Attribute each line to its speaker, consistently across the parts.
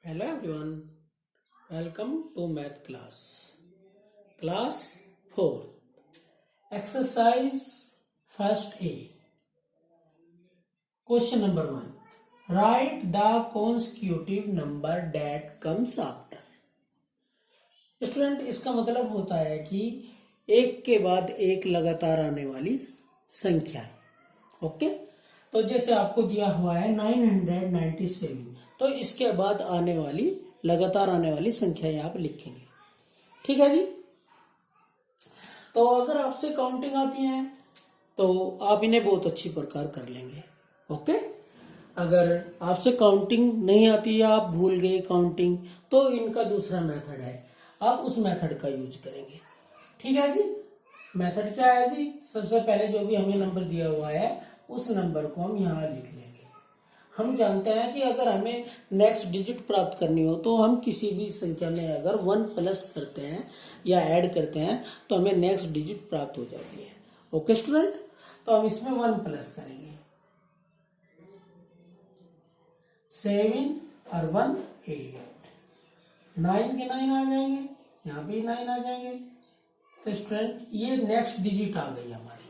Speaker 1: Hello everyone, welcome to math class. Class 4. Exercise first A. Question number 1. Write the consecutive number that comes after. Student, इसका मतलब होता है कि एक के बाद एक लगातार आने वाली संख्या है. ओके, तो जैसे आपको दिया हुआ है 997, तो इसके बाद आने वाली लगातार आने वाली संख्या आप लिखेंगे. ठीक है जी. तो अगर आपसे काउंटिंग आती है तो आप इन्हें बहुत अच्छी प्रकार कर लेंगे. ओके, अगर आपसे काउंटिंग नहीं आती या आप भूल गए काउंटिंग, तो इनका दूसरा मेथड है, आप उस मेथड का यूज करेंगे. ठीक है जी. मेथड क्या है जी? सबसे पहले जो भी हमें नंबर दिया हुआ है उस नंबर को हम यहाँ लिख लेंगे. हम जानते हैं कि अगर हमें नेक्स्ट डिजिट प्राप्त करनी हो तो हम किसी भी संख्या में अगर 1 प्लस करते हैं या ऐड करते हैं तो हमें नेक्स्ट डिजिट प्राप्त हो जाती है. ओके स्टूडेंट, तो हम इसमें 1 प्लस करेंगे. 7 और 1 8, 9 के 9 आ जाएंगे, यहाँ भी 9 आ जाएंगे. तो स्टूडेंट ये नेक्स्ट डिजिट आ गई हमारी,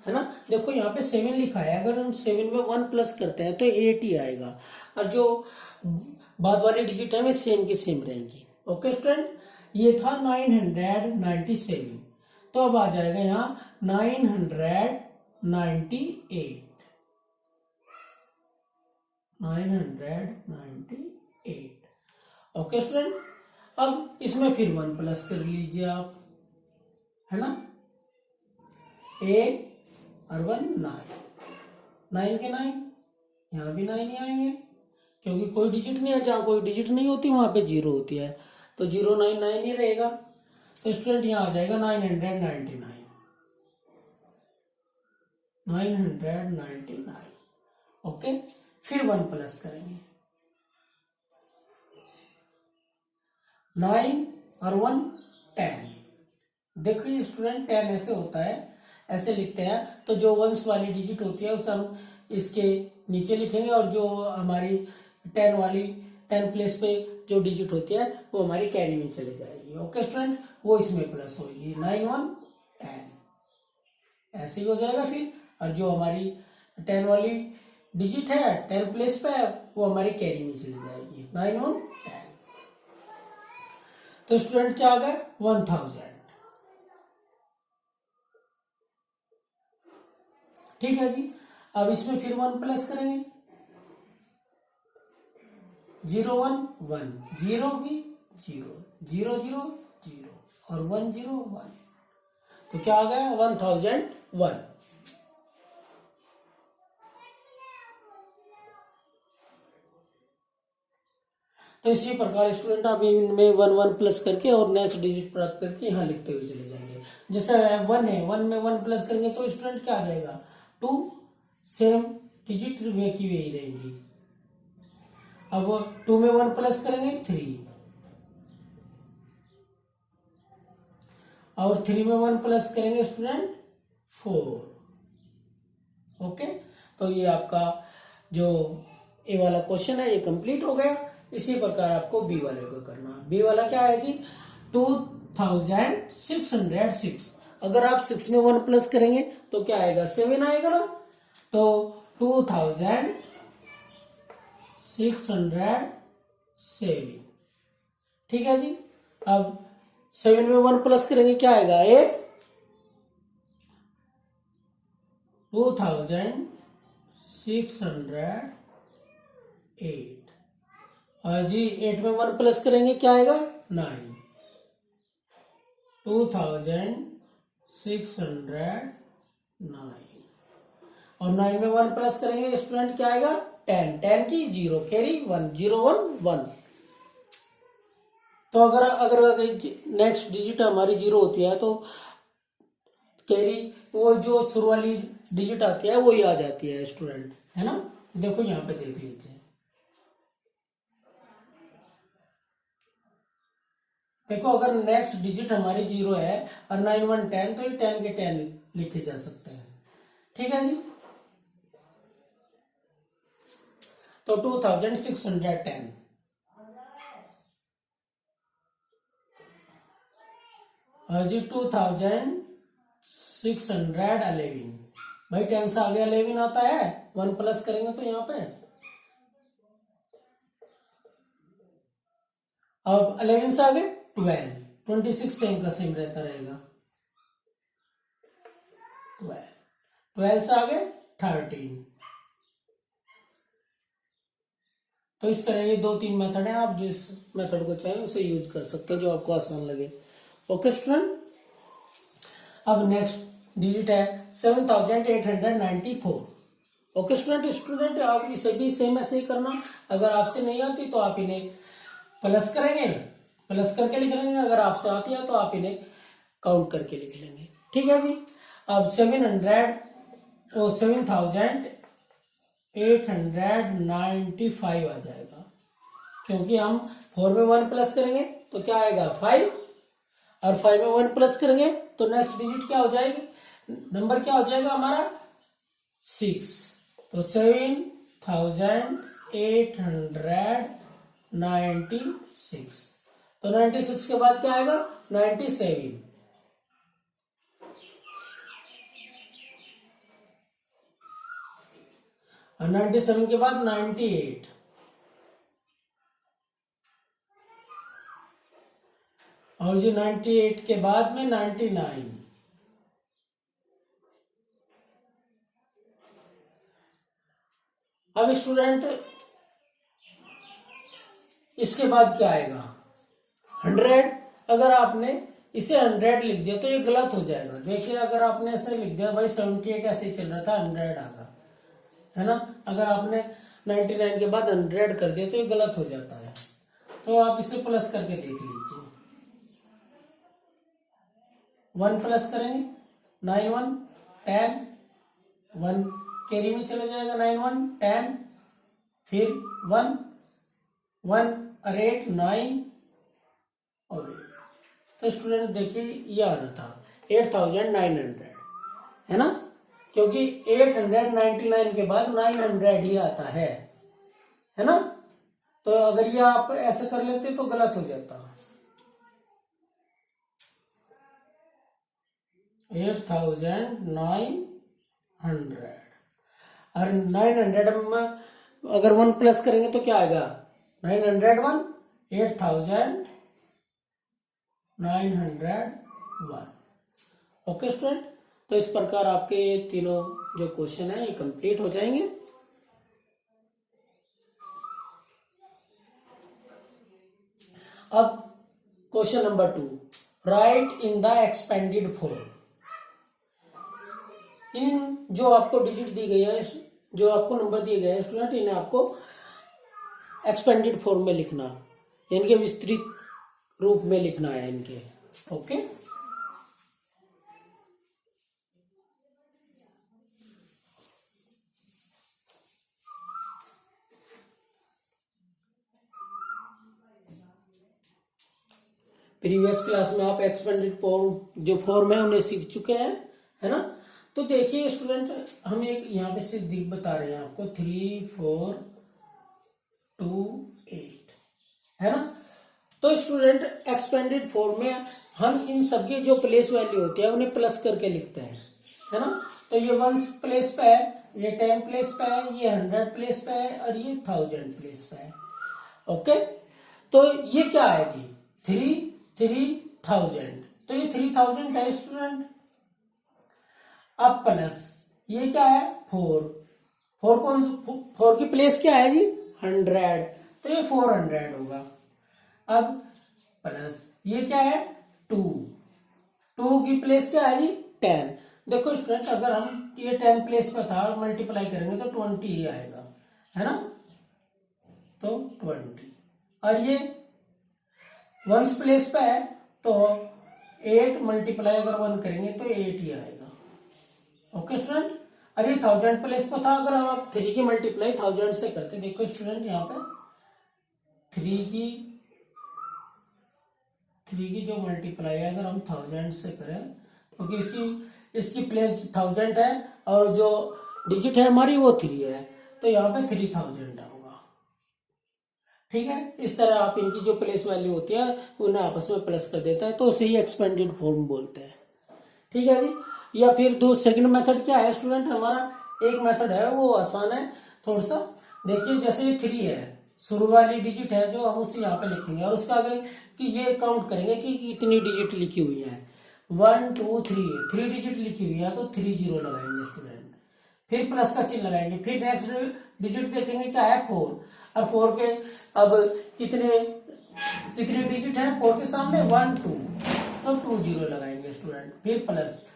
Speaker 1: है ना. देखो यहाँ पे 7 लिखा है, अगर हम 7 में 1 प्लस करते हैं तो 8 ही आएगा, और जो बाद वाली डिजिट है वे सेम की सेम रहेंगी. ओके स्टूडेंट, ये था 997, तो अब आ जाएगा यहाँ 998. 998. ओके स्टूडेंट, अब इसमें फिर 1 प्लस कर लीजिए आप, है ना. 8 और 1 9, 9 के 9, यहाँ भी 9 ही आएंगे क्योंकि कोई डिजिट नहीं है. जहाँ कोई डिजिट नहीं होती वहां पे 0 होती है, तो 0 9 9 ही रहेगा. तो स्टूडेंट यहाँ आ जाएगा 999. 999. ओके, फिर 1 प्लस करेंगे. 9 और 1 10. देखिए स्टूडेंट, 10 ऐसे होता है, ऐसे लिखते हैं, तो जो वंस वाली डिजिट होती है उसे हम इसके नीचे लिखेंगे, और जो हमारी 10 प्लेस पे जो डिजिट होती है वो हमारी कैरी में चले जाएगी. ओके स्टूडेंट, वो इसमें प्लस होगी. 9 1 10 ऐसे ही हो जाएगा फिर, और जो हमारी 10 वाली डिजिट है 10 प्लेस पे है वो हमारी कैरी में चली जाएगी. 9 1 10. तो स्टूडेंट क्या आ गया? 1000. ठीक है जी. अब इसमें फिर 1 प्लस करेंगे. 0 1 1, 0 की 0, 0 0 0 और 1 0 1, तो क्या आ गया? 1001. तो इसी प्रकार स्टूडेंट आप इनमें 1 1 प्लस करके और नेक्स्ट डिजिट प्राप्त करके यहाँ लिखते हुए चले जाएंगे. जैसे 1 है, 1 में 1 प्लस करेंगे तो स्टूडेंट क्या आ जाएगा? 2 सेम डिजिट वे की वे ही रहेंगी. अब 2 में 1 प्लस करेंगे 3, और 3 में 1 प्लस करेंगे स्टूडेंट 4. ओके, तो ये आपका जो ए वाला क्वेश्चन है ये कंप्लीट हो गया. इसी प्रकार आपको बी वाले को करना. बी वाला क्या है जी? 2606. अगर आप 6 में 1 प्लस करेंगे तो क्या आएगा? 7 आएगा ना. तो 2607. ठीक है जी. अब 7 में 1 प्लस करेंगे क्या आएगा? 8. 2608. और जी 8 में 1 प्लस करेंगे क्या आएगा? 9. 2609. और 9 में 1 प्लस करेंगे स्टूडेंट क्या आएगा? 10. 10 की 0 कैरी 1, 0 1 1. तो अगर नेक्स्ट डिजिट हमारी 0 होती है तो कैरी वो जो शुरू वाली डिजिट आती है वो ही आ जाती है स्टूडेंट, है ना. देखो यहाँ पे देख लीजिए. देखो, अगर नेक्स्ट डिजिट हमारी 0 है और 9 1 10, तो ये 10 के 10 लिखे जा सकते हैं. ठीक है जी. तो 2610. और जी 2611 भाई 10 से आगे 11 आता है, 1 प्लस करेंगे तो यहाँ पे अब 11 से आगे 12, 26 सेम का सेम रहता रहेगा, 12 से आगे 13। तो इस तरह ये 2-3 मेथड है, आप जिस मेथड को चाहें उसे यूज कर सकते हैं जो आपको आसान लगे। ओके स्टूडेंट, अब नेक्स्ट डिजिट है 7894। ओके स्टूडेंट आप इसे भी सेम ऐसे ही करना। अगर आपसे नहीं आती तो आप इन्हें प्लस करेंगे, प्लस करके लिख लेंगे, अगर आपसे आती है तो आप इन्हें काउंट करके लिख लेंगे। ठीक है जी। अब 7895 आ जाएगा, क्योंकि हम 4 में 1 प्लस करेंगे तो क्या आएगा 5, और 5 में 1 प्लस करेंगे तो नेक्स्ट डिजिट क्या हो जाएगी, नंबर क्या हो जाएगा हमारा 6। तो 7896। तो 96 के बाद क्या आएगा 97, और 97 के बाद 98, और जो 98 के बाद में 99, अब स्टूडेंट इसके बाद क्या आएगा 100। अगर आपने इसे 100 लिख दिया तो ये गलत हो जाएगा। देखिए अगर आपने ऐसे लिख दिया भाई 78 ऐसे ही चल रहा था, 100 आगा, है ना। अगर आपने 99 के बाद 100 कर दिया तो ये गलत हो जाता है। तो आप इसे प्लस करके देख लीजिए, 1 प्लस करेंगे 9 1 10, 1 कैरी में चला जाएगा, 9 1 10, फिर 1 1 और 8 9 और 8। तो स्टूडेंट देखिए ये आना था 8900, है ना, क्योंकि 899 के बाद 900 ही आता है ना। तो अगर ये आप ऐसे कर लेते तो गलत हो जाता। 8900 और 900 में अगर 1 प्लस करेंगे तो क्या आएगा 901, 8901। ओके स्टूडेंट, तो इस प्रकार आपके ये तीनों जो क्वेश्चन है ये कंप्लीट हो जाएंगे। अब question number 2, write in the expanded form. इन जो आपको डिजिट दी गई है, जो आपको नंबर दिए गए हैं स्टूडेंट, इन्हें आपको एक्सपेंडेड फॉर्म में लिखना, यानी कि विस्तृत रूप में लिखना है इनके। ओके, प्रीवियस क्लास में आप एक्सपेंडेड फॉर्म जो फॉर्म है उन्हें सीख चुके हैं, है ना। तो देखिए स्टूडेंट, हम एक यहाँ पे सिर्फ बता रहे हैं आपको 3 4 2 8, है ना। तो स्टूडेंट एक्सपेंडेड फॉर्म में हम इन सबकी जो प्लेस वैल्यू होती है उन्हें प्लस करके लिखते हैं, है ना। तो ये 1 प्लेस पे है, ये 10 प्लेस पे है, ये 100 प्लेस पे है, और ये 1000 प्लेस पे है। ओके, तो ये क्या है जी 3000, तो ये 3000 है स्टूडेंट। अब प्लस ये क्या है 4 की प्लेस क्या है जी 100, तो ये 400 होगा। अब प्लस ये क्या है 2 की प्लेस क्या है जी 10। देखो स्टूडेंट, अगर हम ये 10 प्लेस पे था और मल्टीप्लाई करेंगे तो 20 ही आएगा, है ना। तो 20, और ये 1 प्लेस पे है तो 8 मल्टीप्लाई अगर 1 करेंगे तो 8 ही आएगा। ओके स्टूडेंट, अरे 1000 प्लेस पे था, अगर हम आप 3 की मल्टीप्लाई 1000 से करते, देखो स्टूडेंट यहाँ पे 3 की जो मल्टीप्लाई है अगर हम 1000 से करें, क्योंकि इसकी प्लेस 1000 है और जो डिजिट है हमारी वो 3 है, तो यहाँ पे 3000 होगा। ठीक है, इस तरह आप इनकी जो प्लेस वैल्यू होती है उन्हें आपस में प्लस कर देता है, तो उसे ही एक्सपेंडेड फॉर्म बोलते हैं। ठीक है जी। या फिर दो सेकंड मेथड क्या है स्टूडेंट हमारा, एक मेथड है वो आसान है थोड़ा सा। देखिए जैसे ये 3 है, शुरू वाली डिजिट है जो हम उसे यहाँ पे लिखेंगे और उसका आगे कि ये काउंट करेंगे कि कितनी डिजिट लिखी हुई है। 1 2 3 डिजिट लिखी हुई है तो 3 जीरो लगाएंगे स्टूडेंट, फिर प्लस का चिन्ह लगाएंगे, फिर नेक्स्ट डिजिट देखेंगे क्या है 4, और 4 के अब कितने कितने डिजिट है 4 के सामने 1 2, तो 2 जीरो लगाएंगे स्टूडेंट, फिर प्लस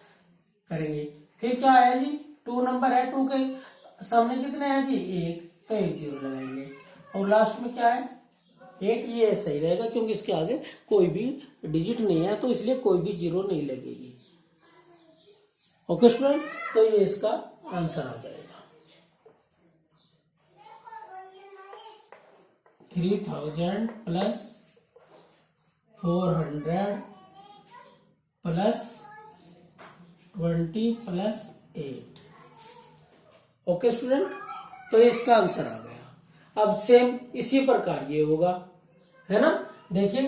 Speaker 1: करेंगे, फिर क्या है जी 2 नंबर है, 2 के सामने कितने हैं जी 1, तो 1 जीरो लगाएंगे, और लास्ट में क्या है 8। ये सही रहेगा क्योंकि इसके आगे कोई भी डिजिट नहीं है तो इसलिए कोई भी जीरो नहीं लगेगी। ओके स्टूडेंट, तो ये इसका आंसर आ जाएगा 3000 plus 400 plus 20 plus 8। Okay student, तो इसका आंसर आ गया। अब सेम इसी प्रकार ये होगा, है ना। देखिए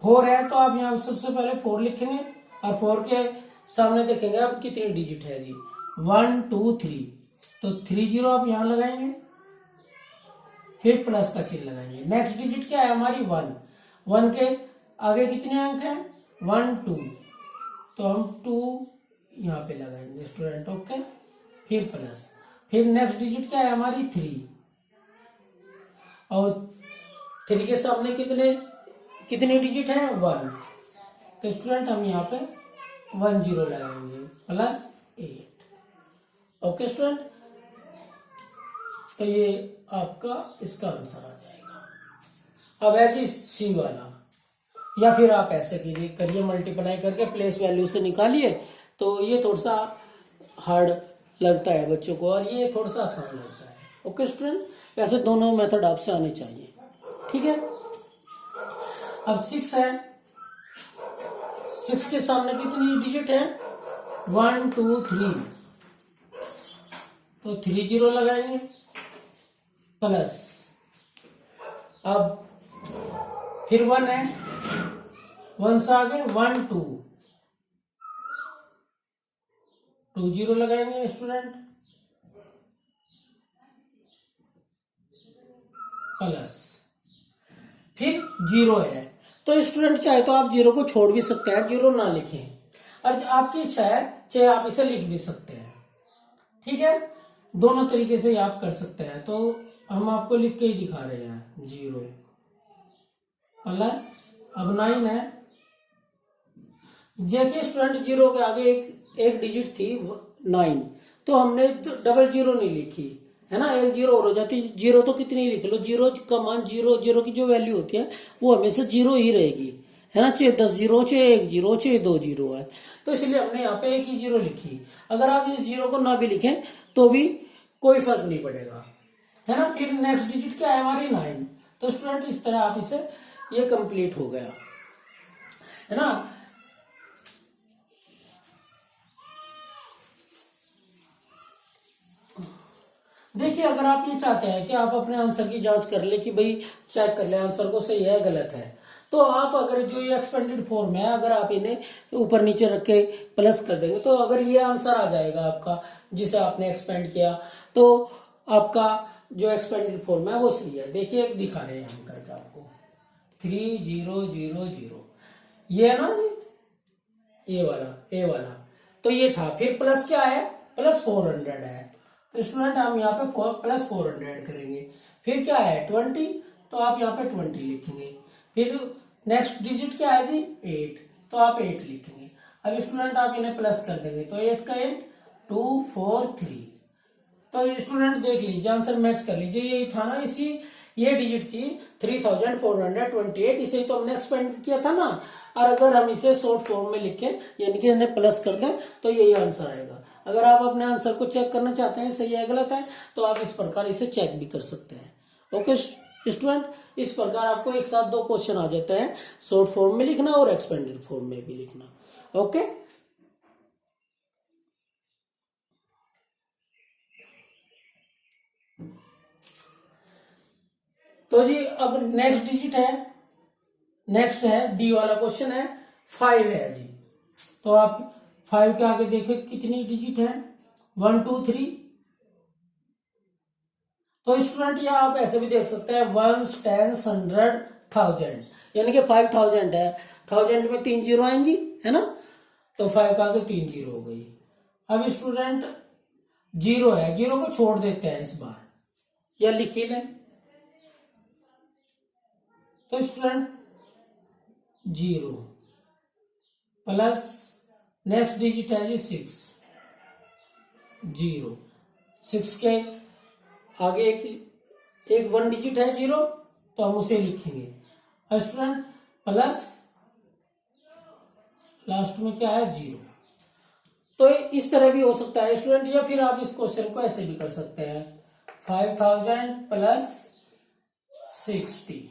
Speaker 1: 4 है तो आप यहां सबसे पहले 4 लिखेंगे और 4 के सामने देखेंगे अब कितनी डिजिट है जी 1 2 3, तो 3 जीरो आप यहां लगाएंगे, फिर प्लस का चिन्ह लगाएंगे। नेक्स्ट डिजिट क्या है हमारी 1, 1 के आगे कितने अंक हैं 1 2, तो हम 2 यहाँ पे लगाएंगे स्टूडेंट। ओके, फिर प्लस, फिर नेक्स्ट डिजिट क्या है हमारी 3, और 3 के सामने कितने डिजिट है 1, तो स्टूडेंट हम यहाँ पे 1 जीरो लगाएंगे प्लस 8। ओके स्टूडेंट, तो ये आपका इसका आंसर आ जाएगा। अब है जी सी वाला, या फिर आप ऐसे करिए मल्टीप्लाई करके प्लेस वैल्यू से निकालिए, तो ये थोड़ा सा हार्ड लगता है बच्चों को और ये थोड़ा सा आसान लगता है। ओके स्टूडेंट, वैसे दोनों मेथड आपसे आने चाहिए। ठीक है, अब 6 है, 6 के सामने कितनी डिजिट है 1 2 3, तो 3 जीरो लगाएंगे प्लस, अब फिर 1 है, 1 से आगे 1 2, 2 जीरो लगाएंगे स्टूडेंट प्लस, फिर 0 है, तो स्टूडेंट चाहे तो आप 0 को छोड़ भी सकते हैं, 0 ना लिखें, और आपकी इच्छा है चाहे आप इसे लिख भी सकते हैं। ठीक है, दोनों तरीके से आप कर सकते हैं, तो हम आपको लिख के ही दिखा रहे हैं 0 प्लस, अब 9 है। देखिए स्टूडेंट 0 के आगे एक डिजिट थी 9, तो हमने डबल जीरो नहीं लिखी, है ना, एक जीरो और हो जाती, जीरो तो कितनी लिख लो, जीरो का मान जीरो जीरो की जो वैल्यू होती है वो हमेशा जीरो ही रहेगी, है ना, चाहे 10 जीरो चाहे 1 जीरो चाहे 2 जीरो है, तो इसलिए हमने यहाँ पे एक ही जीरो लिखी। अगर आप इस जीरो को ना भी लिखें तो भी कोई फर्क नहीं पड़ेगा, है ना। फिर नेक्स्ट डिजिट क्या है हमारी 9, तो स्टूडेंट इस तरह आप इसे ये कंप्लीट हो गया, है ना। देखिए अगर आप ये चाहते हैं कि आप अपने आंसर की जांच कर ले कि भाई चेक कर ले आंसर को सही है गलत है, तो आप अगर जो ये एक्सपेंडेड फॉर्म है अगर आप इन्हें ऊपर नीचे रख के प्लस कर देंगे तो अगर ये आंसर आ जाएगा आपका जिसे आपने एक्सपेंड किया, तो आपका जो एक्सपेंडेड फॉर्म है वो सही है। देखिए एक दिखा रहे हैं हम करके आपको 3000, ये है ना ये वाला ए वाला, तो ये था, फिर प्लस क्या है प्लस 400 है, तो स्टूडेंट हम यहाँ पे प्लस 400 ऐड करेंगे, फिर क्या है 20, तो आप यहाँ पे 20 लिखेंगे, फिर नेक्स्ट डिजिट क्या है जी 8, तो आप 8 लिखेंगे। अब स्टूडेंट आप इन्हें प्लस कर देंगे तो 8 का 8 2 4 3, तो स्टूडेंट देख लीजिए आंसर मैच कर लीजिए, यही था ना, इसी ये डिजिट थी 3428, इसे तो हमने एक्सपेंड किया था ना, और अगर हम इसे शॉर्ट फॉर्म में लिखें यानी कि इन्हें प्लस कर दें तो यही आंसर आएगा। अगर आप अपने आंसर को चेक करना चाहते हैं सही है गलत है, तो आप इस प्रकार इसे चेक भी कर सकते हैं। ओके स्टूडेंट, इस प्रकार आपको एक साथ 2 क्वेश्चन आ जाते हैं, शॉर्ट फॉर्म में लिखना और एक्सपेंडेड फॉर्म में भी लिखना। ओके, तो जी अब नेक्स्ट डिजिट है, नेक्स्ट है डी वाला क्वेश्चन है, 5 है जी। तो आप 5 के आगे देखिए कितनी डिजिट है, 1 2 3। तो स्टूडेंट यह आप ऐसे भी देख सकते हैं, 1 10 100 1000, यानी कि 5000 है, 1000 में 3 जीरो आएंगी, है ना। तो 5 के आगे 3 जीरो हो गई। अब स्टूडेंट जीरो है, जीरो को छोड़ देते हैं इस बार, या लिख ही लें। तो स्टूडेंट 0 प्लस नेक्स्ट डिजिट है जी 6, 0 6 के आगे एक 1 डिजिट है 0, तो हम उसे लिखेंगे स्टूडेंट प्लस लास्ट में क्या है 0। तो इस तरह भी हो सकता है स्टूडेंट, या फिर आप इस क्वेश्चन को ऐसे भी कर सकते हैं, 5000 प्लस 60,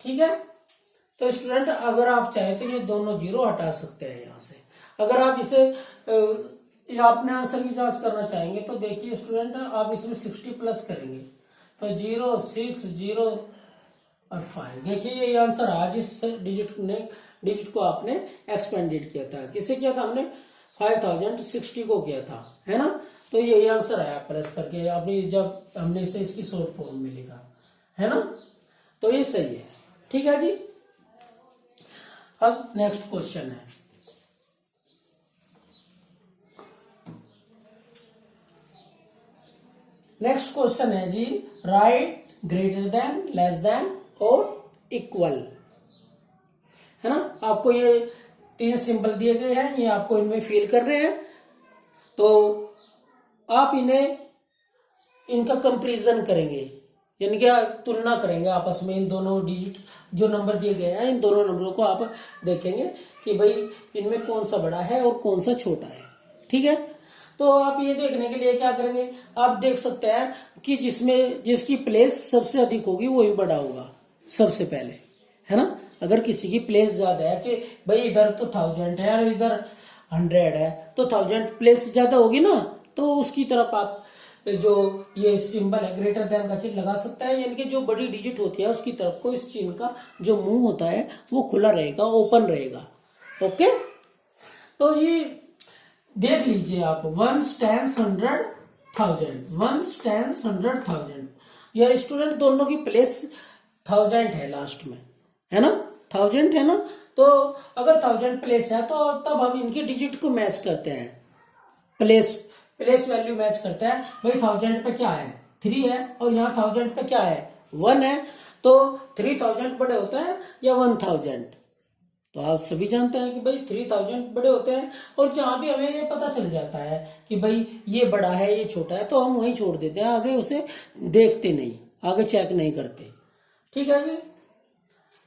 Speaker 1: ठीक है। तो स्टूडेंट अगर आप चाहे तो ये दोनों जीरो हटा सकते हैं यहां से। अगर आप इसे आपने आंसर की जांच करना चाहेंगे तो देखिए स्टूडेंट, आप इसमें 60 प्लस करेंगे तो 0 6 0 और 5, देखिए ये आंसर आ, जिस डिजिट को आपने एक्सपेंडेड किया था। किसे किया था हमने, 5060 को किया था, है ना। तो यही आंसर आया प्लस करके, अपनी जब हमने इसे इसकी शॉर्ट फॉर्म में लिखा, है ना। तो ये सही है, ठीक है जी। अब नेक्स्ट क्वेश्चन है, नेक्स्ट क्वेश्चन है जी, write greater than, less than और इक्वल, है ना। आपको ये 3 सिंबल दिए गए हैं, ये आपको इनमें फिल कर रहे हैं। तो आप इनका कंपैरिजन करेंगे, यानी कि तुलना करेंगे आपस में। इन दोनों डिजिट जो नंबर दिए गए हैं, इन दोनों नंबरों को आप देखेंगे कि भाई इनमें कौन सा बड़ा है और कौन सा छोटा है, ठीक है। तो आप ये देखने के लिए क्या करेंगे, आप देख सकते हैं कि जिसकी प्लेस सबसे अधिक होगी वही बड़ा होगा सबसे पहले, है ना। अगर किसी की प्लेस ज्यादा है कि भाई इधर तो 1000 है और इधर 100 है, तो 1000 प्लेस ज्यादा होगी ना, तो उसकी तरफ आप जो ये सिंबल है ग्रेटर देन का चिन्ह लगा सकता है। यानी कि जो बड़ी डिजिट होती है उसकी तरफ को इस चिन्ह का जो मुंह होता है वो खुला रहेगा, ओपन रहेगा, ओके। तो ये देख लीजिए आप, 1 10 100 1000, 1 10 100 1000, यह स्टूडेंट दोनों की प्लेस 1000 है लास्ट में, है ना, 1000 है ना। तो अगर 1000 प्लेस है तो तब हम इनकी डिजिट को मैच करते हैं, प्लेस वैल्यू मैच करते हैं। भाई 1000 पे क्या है 3 है, और यहाँ 1000 पे क्या है 1 है, तो 3000 बड़े होता है या 1000। तो आप सभी जानते हैं कि भाई 3000 बड़े होते हैं, और जहां भी हमें ये पता चल जाता है कि भाई ये बड़ा है ये छोटा है, तो हम वहीं छोड़ देते हैं, आगे उसे देखते नहीं, आगे चेक नहीं करते, ठीक है जी।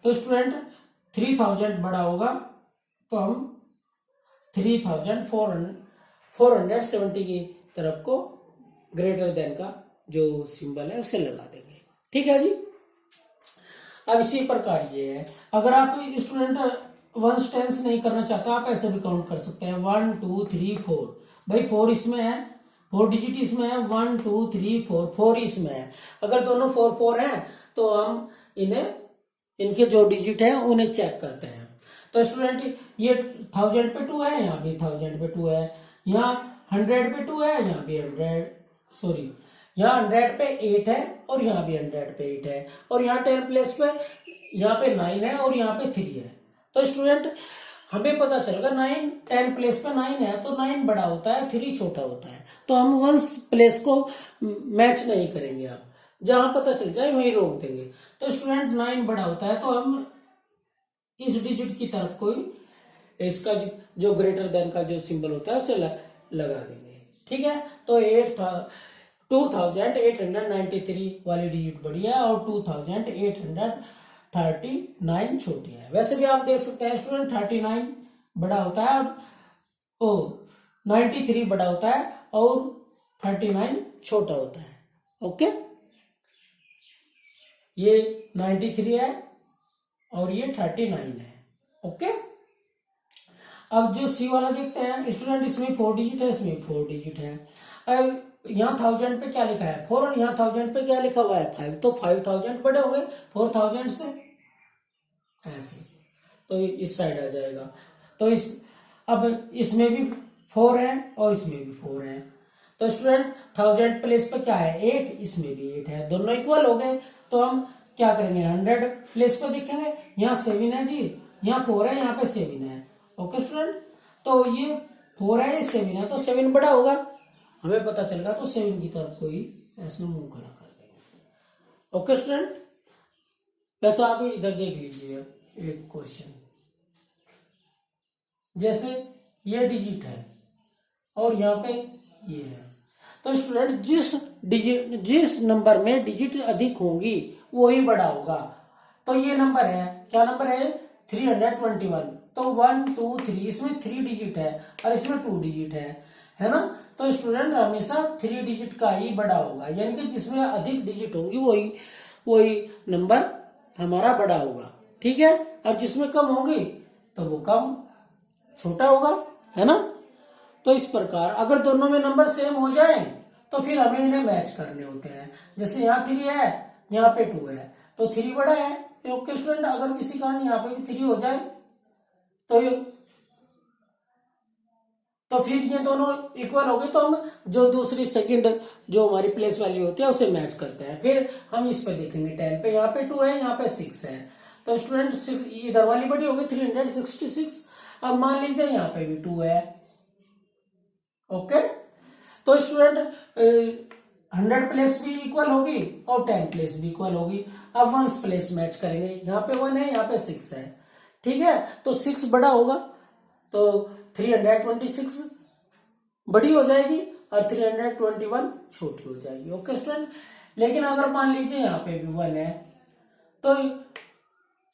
Speaker 1: तो स्टूडेंट 3000 बड़ा होगा तो हम 3470 की तरफ को ग्रेटर देन का जो सिंबल है उसे लगा देंगे, ठीक है जी। अब इसी प्रकार ये है, अगर आप स्टूडेंट 1 टेंस नहीं करना चाहता, आप ऐसे भी काउंट कर सकते हैं 1 2 3 4। भाई 4 इसमें है, 4 डिजिट इसमें है, 1 2 3 4 इसमें है। अगर दोनों 4 है तो हम इनके जो डिजिट है उन्हें चेक करते हैं। तो स्टूडेंट ये 1000 पे 2 है, यहाँ भी 1000 पे 2 है, यहाँ 100 पे 2 है, यहाँ भी 100 पे 8 है, और यहाँ भी 100 पे 8 है, और यहाँ 10 प्लेस पे यहाँ पे 9 है और यहाँ पे 3 है। तो स्टूडेंट हमें पता चलेगा 9 10 प्लेस पे 9 है तो 9 बड़ा होता है, 3 छोटा होता है। तो हम 1 प्लेस को मैच नहीं करेंगे, आप जहां पता चल जाए वहीं रोक देंगे। तो स्टूडेंट 9 बड़ा होता है तो हम इस डिजिट की तरफ कोई इसका जो ग्रेटर देन का जो सिंबल होता है उसे लगा देंगे, ठीक है। तो 2893 वाली डिजिट बड़ी है और 2839 छोटी है। वैसे भी आप देख सकते हैं स्टूडेंट 39 बड़ा होता है और 93 बड़ा होता है और 39 छोटा होता है, ओके। ये 93 है और ये 39 है, ओके। अब जो सी वाला देखते हैं स्टूडेंट, इसमें 4 डिजिट है, इसमें 4 डिजिट है। अब यहाँ 1000 पे क्या लिखा है 4 और यहाँ 1000 पे क्या लिखा हुआ है 5, तो 5000 बड़े हो गए 4000 से, ऐसे। तो इस साइड आ जाएगा। तो अब इसमें भी 4 है और इसमें भी 4 है। तो स्टूडेंट 1000 प्लेस पे क्या है 8, इसमें भी 8 है, दोनों इक्वल हो गए। तो हम क्या करेंगे 100 प्लेस पे देखेंगे, यहाँ 7 है जी, यहाँ 4 है, यहाँ पे 7 है। ओके स्टूडेंट, तो ये 4 है, ये 7 है, तो 7 बड़ा होगा, हमें पता चलेगा। तो 7 की तरफ कोई ऐसे मुंह खड़ा कर देंगे। ओके स्टूडेंट, वैसे आप इधर देख लीजिए एक क्वेश्चन, जैसे ये डिजिट है और यहाँ पे ये है, तो स्टूडेंट जिस नंबर में डिजिट अधिक होंगी वही बड़ा होगा। तो ये नंबर है, क्या नंबर है 321, तो 1 2 3, इसमें 3 डिजिट है और इसमें 2 डिजिट है ना। तो स्टूडेंट हमेशा 3 डिजिट का ही बड़ा होगा, यानी कि जिसमें अधिक डिजिट होंगी वही नंबर हमारा बड़ा होगा, ठीक है। और जिसमें कम होगी तो वो कम छोटा होगा, है ना। तो इस प्रकार अगर दोनों में नंबर सेम हो जाए तो फिर हमें इन्हें मैच करने होते हैं। जैसे यहाँ 3 है, यहाँ पे 2 है, तो 3 बड़ा है। ओके स्टूडेंट, अगर किसी कारण यहाँ पे भी 3 हो जाए तो फिर ये दोनों इक्वल हो गए, तो हम जो दूसरी सेकंड जो हमारी प्लेस वैल्यू होती है उसे मैच करते हैं। फिर हम इस पे देखेंगे 10 पे, यहाँ पे 2 है, यहाँ पे 6 है, तो स्टूडेंट इधर वाली बड़ी होगी 366। अब मान लीजिए यहाँ पे भी 2 है। ओके, तो स्टूडेंट 100 प्लेस भी इक्वल होगी और 10 प्लेस भी इक्वल होगी। अब 1 प्लेस मैच करेंगे, यहाँ पे 1 है, यहाँ पे 6 है, ठीक है। तो 6 बड़ा होगा, तो 326 बड़ी हो जाएगी और 321 छोटी हो जाएगी। ओके स्टूडेंट, लेकिन अगर मान लीजिए यहाँ पे भी 1 है, तो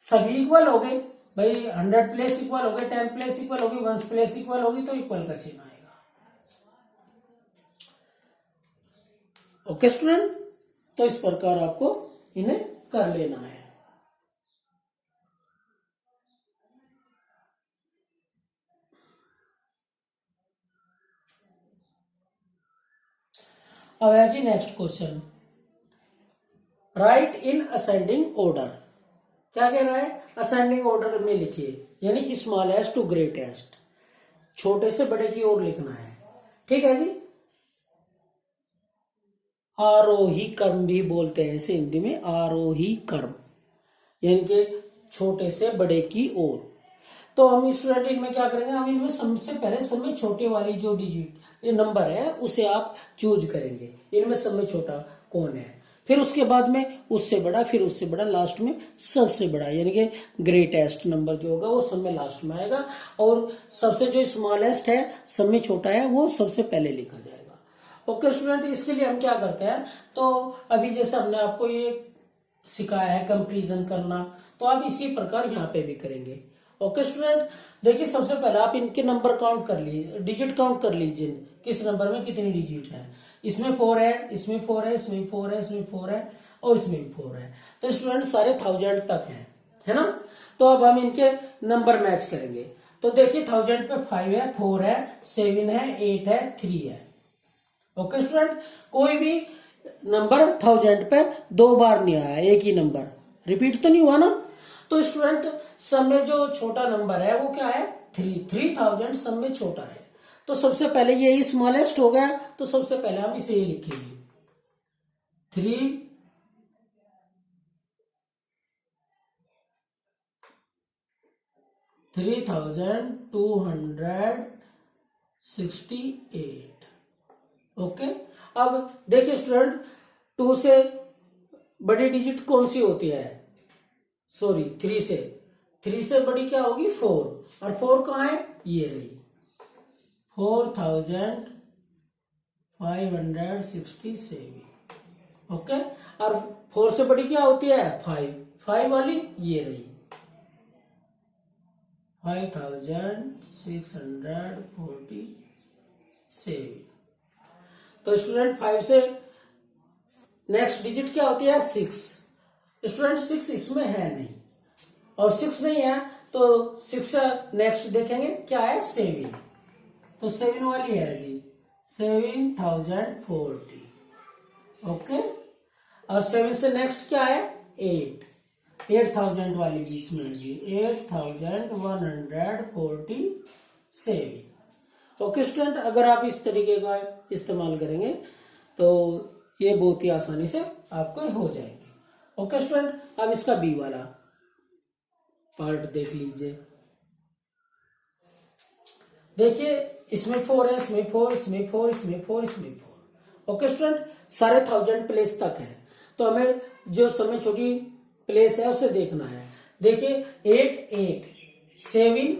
Speaker 1: सभी इक्वल हो गए भाई, 100 प्लेस इक्वल हो गए, 10 प्लेस इक्वल होगी, 1 प्लेस इक्वल होगी, तो इक्वल का चिन्ह आएगा। ओके स्टूडेंट, तो इस प्रकार आपको इन्हें कर लेना है। अब है जी next question, write in ascending order. क्या कह रहा है, असेंडिंग ऑर्डर में लिखिए, यानी स्मॉलेस्ट टू ग्रेटेस्ट, छोटे से बड़े की ओर लिखना है, ठीक है जी। आरोही क्रम भी बोलते हैं इसे हिंदी में, आरोही क्रम, यानी कि छोटे से बड़े की ओर। तो हम स्टूडेंट इनमें क्या करेंगे, हम इनमें सबसे पहले सब में छोटे वाली जो डिजिट ये नंबर है उसे आप चूज करेंगे, इनमें सब में छोटा कौन है, फिर उसके बाद में उससे बड़ा, फिर उससे बड़ा, लास्ट में सबसे बड़ा, यानी कि ग्रेटेस्ट नंबर जो होगा वो सब में लास्ट में आएगा, और सबसे जो स्मॉलेस्ट है सब में छोटा है वो सबसे पहले लिखा जाएगा। ओके स्टूडेंट, इसके लिए हम क्या करते हैं, तो अभी जैसे हमने आपको ये सिखाया है कंपैरिजन करना, तो आप इसी प्रकार यहाँ पे भी करेंगे। ओके स्टूडेंट, देखिए सबसे पहले आप इनके नंबर काउंट कर लीजिए, डिजिट काउंट कर लीजिए, किस नंबर में कितनी डिजिट है। इसमें 4 है, इसमें 4 है, इसमें 4 है, इसमें 4 है और इसमें भी 4 है, तो स्टूडेंट सारे 1000 तक है ना। तो अब हम इनके नंबर मैच करेंगे, तो देखिए 1000 पे 5 है, 4 है, 7 है, 8 है, 3 है। ओके स्टूडेंट, कोई भी नंबर 1000 पे 2 बार नहीं आया, एक ही नंबर रिपीट तो नहीं हुआ ना। तो स्टूडेंट सब में जो छोटा नंबर है वो क्या है 3000 सब में छोटा है, तो सबसे पहले ये स्मॉलेस्ट हो गया, तो सबसे पहले हम इसे ही लिखेंगे 3268। ओके, अब देखिए स्टूडेंट 2 से बड़ी डिजिट कौन सी होती है, सॉरी 3 से बड़ी क्या होगी 4, और 4 कहाँ है, ये रही 4567। ओके, और 4 से बड़ी क्या होती है 5 वाली ये रही 5647। तो स्टूडेंट 5 से नेक्स्ट डिजिट क्या होती है 6। स्टूडेंट 6 इसमें है नहीं, और 6 नहीं है तो 6 से नेक्स्ट देखेंगे क्या है 7, तो 7 वाली है जी, 7040, ओके। और 7 से नेक्स्ट क्या है 8000 वाली भी इसमें जी 8147। ओके स्टूडेंट, अगर आप इस तरीके का इस्तेमाल करेंगे तो ये बहुत ही आसानी से आपको हो जाएगी। ओके स्टूडेंट, अब इसका बी वाला पार्ट देख लीजिए। देखिए इसमें 4 है, इसमें 4, इसमें 4, इसमें 4, इसमें 4। ओके स्टूडेंट, सारे 1000 प्लेस तक है, तो हमें जो समय छोटी प्लेस है उसे देखना है। देखिए 8 8 7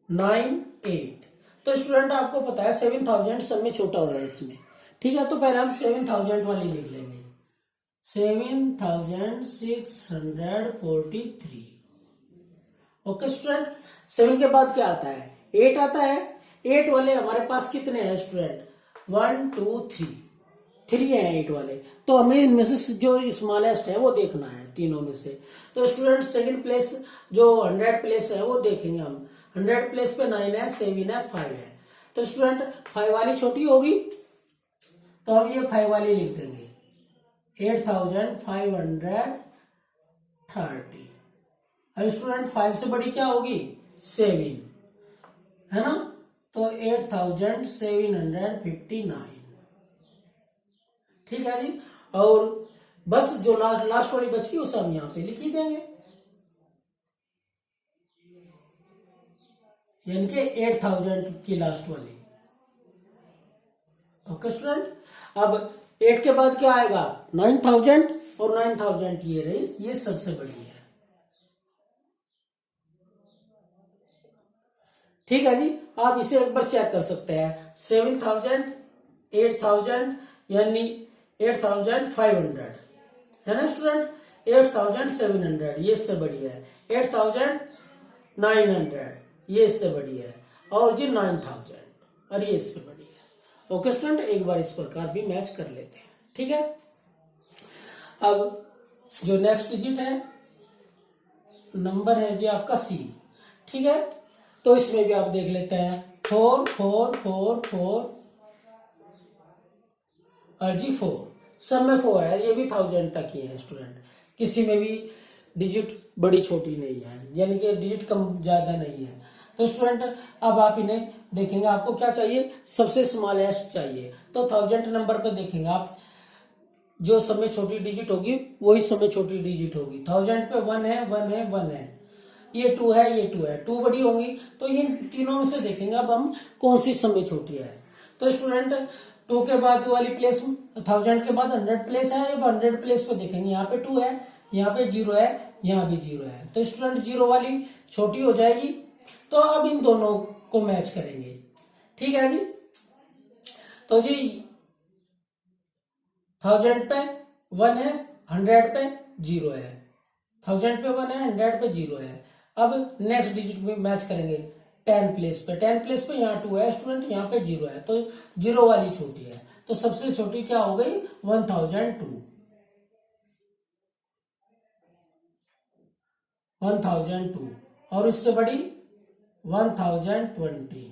Speaker 1: 9 8। तो स्टूडेंट आपको पता है 7000 सब में छोटा हो रहा है इसमें, ठीक है। तो पहले हम 7000 वाली लिख लेंगे 7643। ओके स्टूडेंट, 7 के बाद क्या आता है 8 आता है। 8 वाले हमारे पास कितने हैं स्टूडेंट 1 2 3 है 8 वाले, तो हमें इनमें से जो स्मॉलेस्ट है वो देखना है तीनों में से। तो स्टूडेंट सेकंड प्लेस जो 100 प्लेस है वो देखेंगे हम। 100 प्लेस पे 9 है, 7 है, 5 है। तो स्टूडेंट 5 वाली छोटी होगी तो हम ये 5 वाली लिख देंगे 8530। और स्टूडेंट 5 से बड़ी क्या होगी 7, है ना। तो 8759, ठीक है जी। और बस जो लास्ट वाली बच गई उसे हम यहां पे लिख ही देंगे, यानी कि 8000 की लास्ट वाली। ओके स्टूडेंट, अब 8 के बाद क्या आएगा 9000, और 9000 ये रही, ये सबसे बड़ी है, ठीक है जी। आप इसे एक बार चेक कर सकते हैं 7000 8000 यानी 8500, है ना स्टूडेंट। 8700 ये इससे बड़ी है, 8900 ये इससे बड़ी है, और जी 9000 और ये इससे बड़ी है। ओके स्टूडेंट, एक बार इस प्रकार भी मैच कर लेते हैं, ठीक है। अब जो नेक्स्ट डिजिट है नंबर है जी आपका सी, ठीक है। तो इसमें भी आप देख लेते हैं 4 4 4 4 और जी 4, सब में 4 है, ये भी 1000 तक ही है स्टूडेंट, किसी में भी डिजिट बड़ी छोटी नहीं है, यानी कि डिजिट कम ज्यादा नहीं है। तो स्टूडेंट अब आप इन्हें देखेंगे, आपको क्या चाहिए सबसे स्मॉलेस्ट चाहिए, तो 1000 नंबर पे देखेंगे आप जो सब में छोटी डिजिट होगी वही सब में छोटी डिजिट होगी। 1000 पे 1 है 1 है 1 है, ये 2 है ये 2 है, 2 बड़ी होंगी, तो इन तीनों में से देखेंगे अब हम कौन सी सब में छोटी है। तो स्टूडेंट 2 के बाद वाली प्लेस 1000 के बाद 100 प्लेस है, अब 100 प्लेस पे देखेंगे यहाँ पे 2 है, यहाँ पे 0 है, यहाँ भी 0 है, तो स्टूडेंट 0 वाली छोटी हो जाएगी। तो अब इन दोनों को मैच करेंगे, ठीक है जी। तो जी 1000 पे 1 है, 100 पे 0 है, 1000 पे 1 है, 100 पे 0 है। अब नेक्स्ट डिजिट में मैच करेंगे 10 प्लेस पे, 10 प्लेस पे यहाँ 2 है स्टूडेंट, यहाँ पे 0 है, तो 0 वाली छोटी है, तो सबसे छोटी क्या हो गई 1002, 1002, और उससे बड़ी 1020,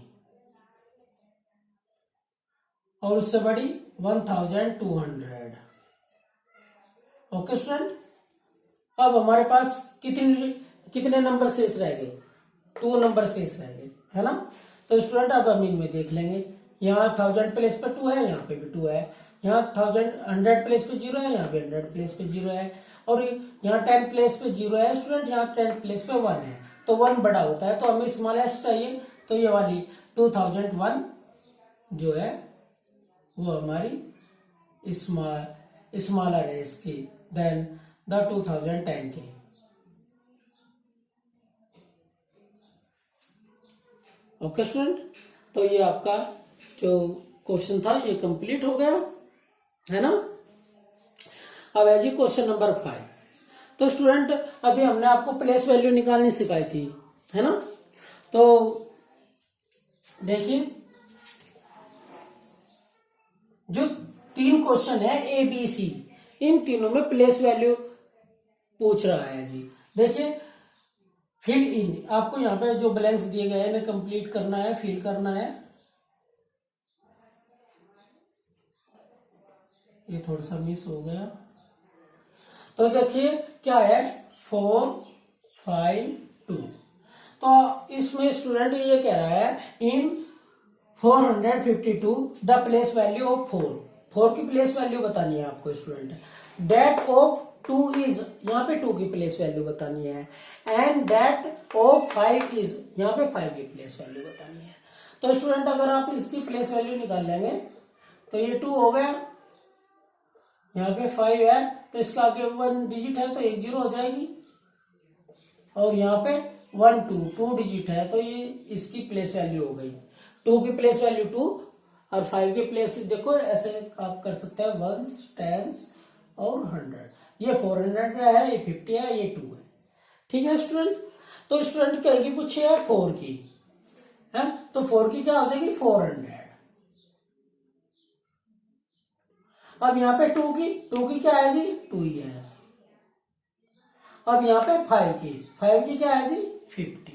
Speaker 1: और उससे बड़ी 1200। ओके स्टूडेंट, अब हमारे पास कितने नंबर शेष रह गए 2 नंबर शेष रह गए, है ना। तो स्टूडेंट अब हम इनमें देख लेंगे, यहाँ 1000 प्लेस पे 2 है, यहाँ पे भी 2 है, यहाँ 100 प्लेस पे 0 है, यहाँ पे 100 प्लेस पे 0 है, और यहाँ 10 प्लेस पे 0 है स्टूडेंट, यहाँ 10 प्लेस पे 1 है, तो 1 बड़ा होता है, तो हमें स्मॉलेस्ट चाहिए, तो ये वाली 2001 जो है वो हमारी स्मॉलर है इसकी देन द 2010 की। ओके स्टूडेंट, तो ये आपका जो क्वेश्चन था ये कंप्लीट हो गया, है ना। अब है जी क्वेश्चन नंबर 5। तो स्टूडेंट अभी हमने आपको प्लेस वैल्यू निकालनी सिखाई थी, है ना। तो देखिए जो 3 क्वेश्चन है ए बी सी, इन तीनों में प्लेस वैल्यू पूछ रहा है जी। देखिए फिल इन, आपको यहाँ पे जो ब्लैंक्स दिए गए हैं इन्हें कंप्लीट करना है, फिल करना है। ये थोड़ा सा मिस हो गया। तो देखिए क्या है 4 5 2। तो इसमें स्टूडेंट ये कह रहा है इन 452 द प्लेस वैल्यू ऑफ 4 की प्लेस वैल्यू बतानी है आपको स्टूडेंट। डेट ऑफ 2 इज, यहाँ पे 2 की प्लेस वैल्यू बतानी है। एंड डेट ऑफ 5 इज, यहाँ पे 5 की प्लेस वैल्यू बतानी है। तो स्टूडेंट अगर आप इसकी प्लेस वैल्यू निकाल लेंगे तो ये 2 हो गया, यहाँ पे 5 है तो इसका आगे 1 डिजिट है तो 1 0 हो जाएगी, और यहाँ पे 1 2 डिजिट है तो ये इसकी प्लेस वैल्यू हो गई। 2 की प्लेस वैल्यू 2 और 5 की प्लेस देखो ऐसे आप कर सकते हैं 1s 10s और 100। ये 400 है, ये 50 है, ये 2 है। ठीक है स्टूडेंट। तो स्टूडेंट क्या की पूछे है 4 की है, तो 4 की क्या हो जाएगी 400। अब यहाँ पे 2 की क्या है जी 2 ही है। अब यहाँ पे 5 की क्या है जी 50।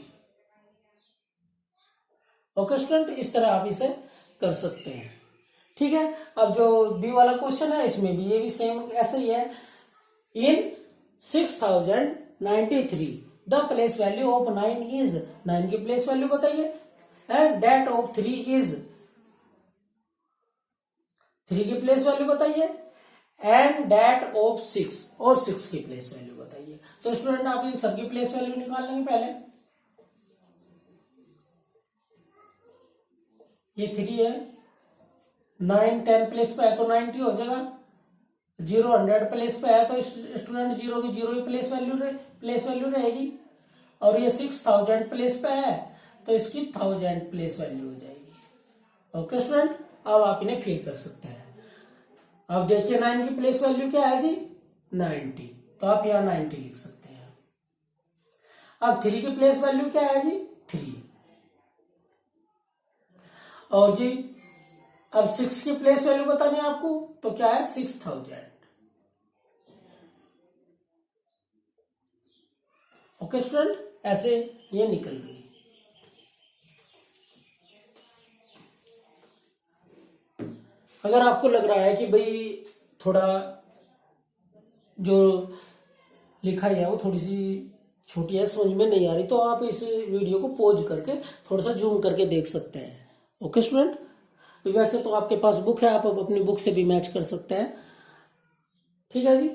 Speaker 1: ओके स्टूडेंट, इस तरह आप इसे कर सकते हैं। ठीक है। अब जो बी वाला क्वेश्चन है इसमें भी ये भी सेम ऐसे ही है। इन 6093 the place value of 9 is, 9 की प्लेस वैल्यू बताइए। एंड डेट ऑफ 3 इज, 3 की प्लेस वैल्यू बताइए। एंड डेट ऑफ 6, और 6 की प्लेस वैल्यू बताइए। तो स्टूडेंट आप इन सबकी प्लेस वैल्यू निकाल लेंगे पहले। ये 3 है, 9 10 प्लेस पे है तो 90 हो जाएगा। 0 100 प्लेस पे है तो स्टूडेंट 0 की 0 ही प्लेस वैल्यू रहेगी। और ये 6000 प्लेस पे है तो इसकी 1000 प्लेस वैल्यू हो जाएगी। ओके स्टूडेंट, अब आप इन्हें फिल कर सकते हैं। अब देखिए 9 की प्लेस वैल्यू क्या है जी 90, तो आप यहाँ 90 लिख सकते हैं। अब 3 की प्लेस वैल्यू क्या है जी 3, और जी अब 6 की प्लेस वैल्यू बतानी है आपको, तो क्या है 6000। ओके स्टूडेंट, ऐसे ये निकल गई। अगर आपको लग रहा है कि भाई थोड़ा जो लिखाई है वो थोड़ी सी छोटी है, समझ में नहीं आ रही, तो आप इस वीडियो को पॉज करके थोड़ा सा जूम करके देख सकते हैं। ओके स्टूडेंट, वैसे तो आपके पास बुक है, आप अपनी बुक से भी मैच कर सकते हैं। ठीक है जी।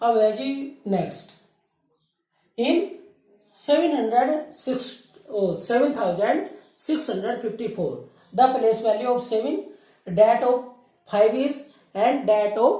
Speaker 1: अब है जी next. In 7654 the place value of 7, that of 5 is, and that of